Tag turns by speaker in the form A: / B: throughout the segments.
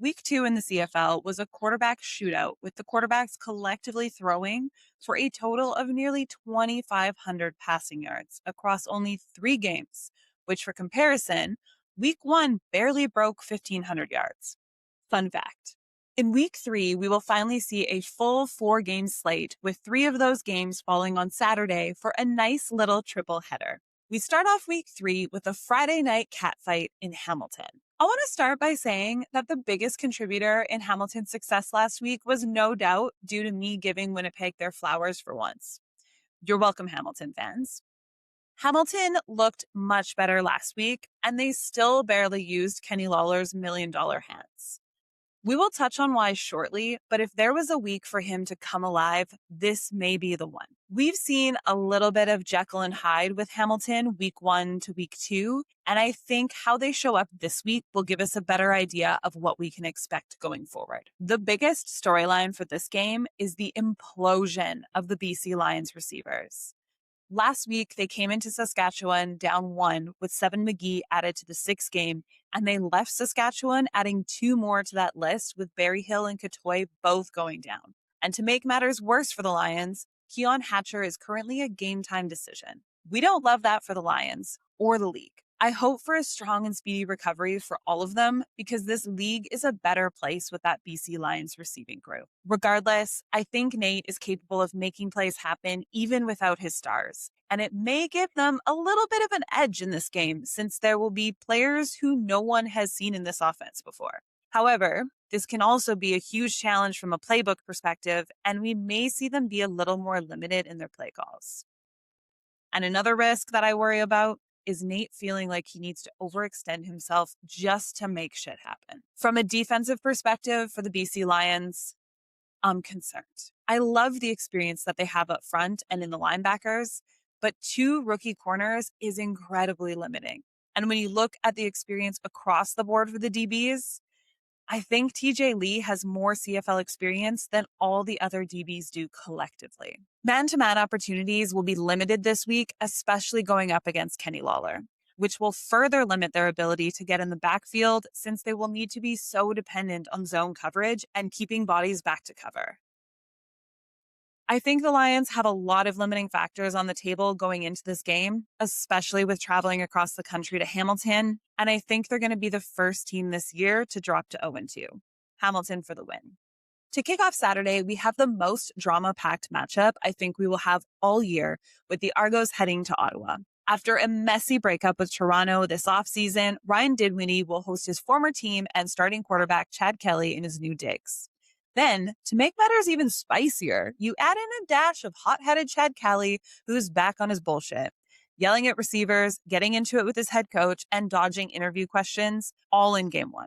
A: Week 2 in the CFL was a quarterback shootout with the quarterbacks collectively throwing for a total of nearly 2,500 passing yards across only 3 games, which for comparison, Week 1 barely broke 1,500 yards. Fun fact. In Week 3, we will finally see a full 4-game slate with 3 of those games falling on Saturday for a nice little triple header. We start off Week 3 with a Friday night catfight in Hamilton. I want to start by saying that the biggest contributor in Hamilton's success last week was no doubt due to me giving Winnipeg their flowers for once. You're welcome, Hamilton fans. Hamilton looked much better last week, and they still barely used Kenny Lawler's $1 million hands. We will touch on why shortly, but if there was a week for him to come alive, this may be the one. We've seen a little bit of Jekyll and Hyde with Hamilton week 1 to week 2, and I think how they show up this week will give us a better idea of what we can expect going forward. The biggest storyline for this game is the implosion of the BC Lions receivers. Last week, they came into Saskatchewan down 1 with Seven McGee added to the 6th game, and they left Saskatchewan adding 2 more to that list with Berryhill and Katoy both going down. And to make matters worse for the Lions, Keon Hatcher is currently a game-time decision. We don't love that for the Lions or the league. I hope for a strong and speedy recovery for all of them because this league is a better place with that BC Lions receiving group. Regardless, I think Nate is capable of making plays happen even without his stars. And it may give them a little bit of an edge in this game since there will be players who no one has seen in this offense before. However, this can also be a huge challenge from a playbook perspective, and we may see them be a little more limited in their play calls. And another risk that I worry about is Nate feeling like he needs to overextend himself just to make shit happen. From a defensive perspective for the BC Lions, I'm concerned. I love the experience that they have up front and in the linebackers, but 2 rookie corners is incredibly limiting. And when you look at the experience across the board for the DBs, I think TJ Lee has more CFL experience than all the other DBs do collectively. Man-to-man opportunities will be limited this week, especially going up against Kenny Lawler, which will further limit their ability to get in the backfield since they will need to be so dependent on zone coverage and keeping bodies back to cover. I think the Lions have a lot of limiting factors on the table going into this game, especially with traveling across the country to Hamilton, and I think they're going to be the first team this year to drop to 0-2. Hamilton for the win. To kick off Saturday, we have the most drama-packed matchup I think we will have all year with the Argos heading to Ottawa. After a messy breakup with Toronto this offseason, Ryan Dinwiddie will host his former team and starting quarterback Chad Kelly in his new digs. Then, to make matters even spicier, you add in a dash of hot-headed Chad Kelly, who's back on his bullshit, yelling at receivers, getting into it with his head coach, and dodging interview questions, all in game 1.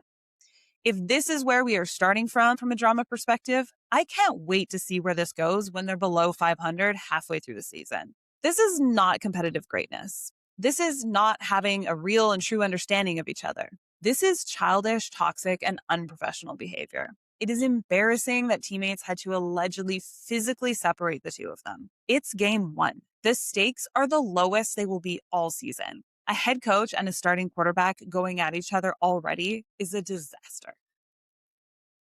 A: If this is where we are starting from a drama perspective, I can't wait to see where this goes when they're below 500 halfway through the season. This is not competitive greatness. This is not having a real and true understanding of each other. This is childish, toxic, and unprofessional behavior. It is embarrassing that teammates had to allegedly physically separate the 2 of them. It's game 1. The stakes are the lowest they will be all season. A head coach and a starting quarterback going at each other already is a disaster.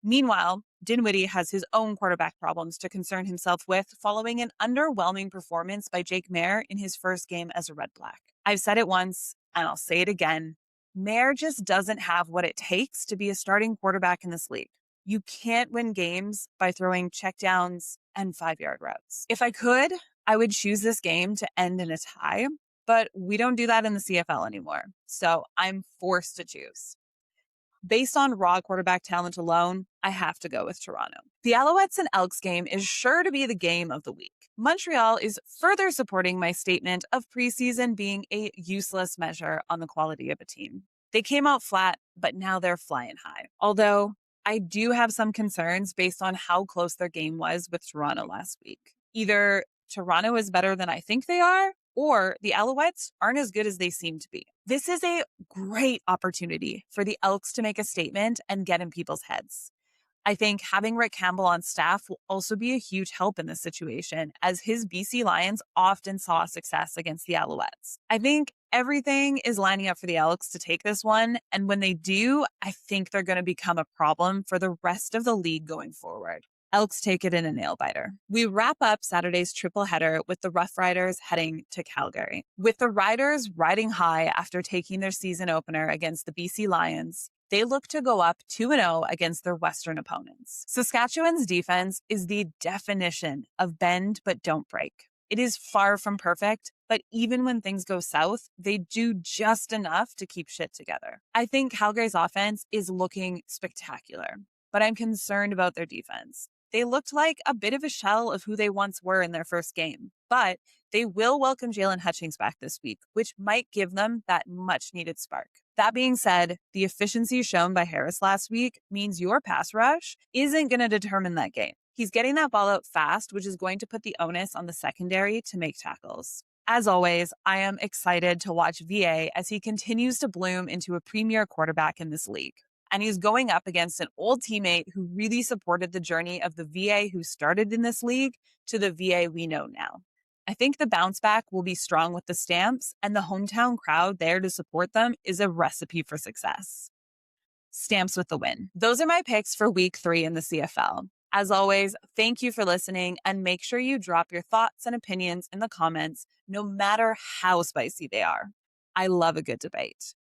A: Meanwhile, Dinwiddie has his own quarterback problems to concern himself with following an underwhelming performance by Jake Mayer in his first game as a Red Black. I've said it once, and I'll say it again. Mayer just doesn't have what it takes to be a starting quarterback in this league. You can't win games by throwing checkdowns and 5-yard routes. If I could, I would choose this game to end in a tie, but we don't do that in the CFL anymore. So I'm forced to choose. Based on raw quarterback talent alone, I have to go with Toronto. The Alouettes and Elks game is sure to be the game of the week. Montreal is further supporting my statement of preseason being a useless measure on the quality of a team. They came out flat, but now they're flying high. Although I do have some concerns based on how close their game was with Toronto last week. Either Toronto is better than I think they are, or the Alouettes aren't as good as they seem to be. This is a great opportunity for the Elks to make a statement and get in people's heads. I think having Rick Campbell on staff will also be a huge help in this situation, as his BC Lions often saw success against the Alouettes. I think everything is lining up for the Elks to take this one, and when they do, I think they're going to become a problem for the rest of the league going forward. Elks take it in a nail biter. We wrap up Saturday's triple header with the Rough Riders heading to Calgary. With the Riders riding high after taking their season opener against the BC Lions, they look to go up 2-0 against their Western opponents. Saskatchewan's defense is the definition of bend but don't break. It is far from perfect, but even when things go south, they do just enough to keep shit together. I think Calgary's offense is looking spectacular, but I'm concerned about their defense. They looked like a bit of a shell of who they once were in their first game, but they will welcome Jalen Hutchings back this week, which might give them that much-needed spark. That being said, the efficiency shown by Harris last week means your pass rush isn't going to determine that game. He's getting that ball out fast, which is going to put the onus on the secondary to make tackles. As always, I am excited to watch VA as he continues to bloom into a premier quarterback in this league. And he's going up against an old teammate who really supported the journey of the VA who started in this league to the VA we know now. I think the bounce back will be strong with the Stamps, and the hometown crowd there to support them is a recipe for success. Stamps with the win. Those are my picks for week 3 in the CFL. As always, thank you for listening, and make sure you drop your thoughts and opinions in the comments, no matter how spicy they are. I love a good debate.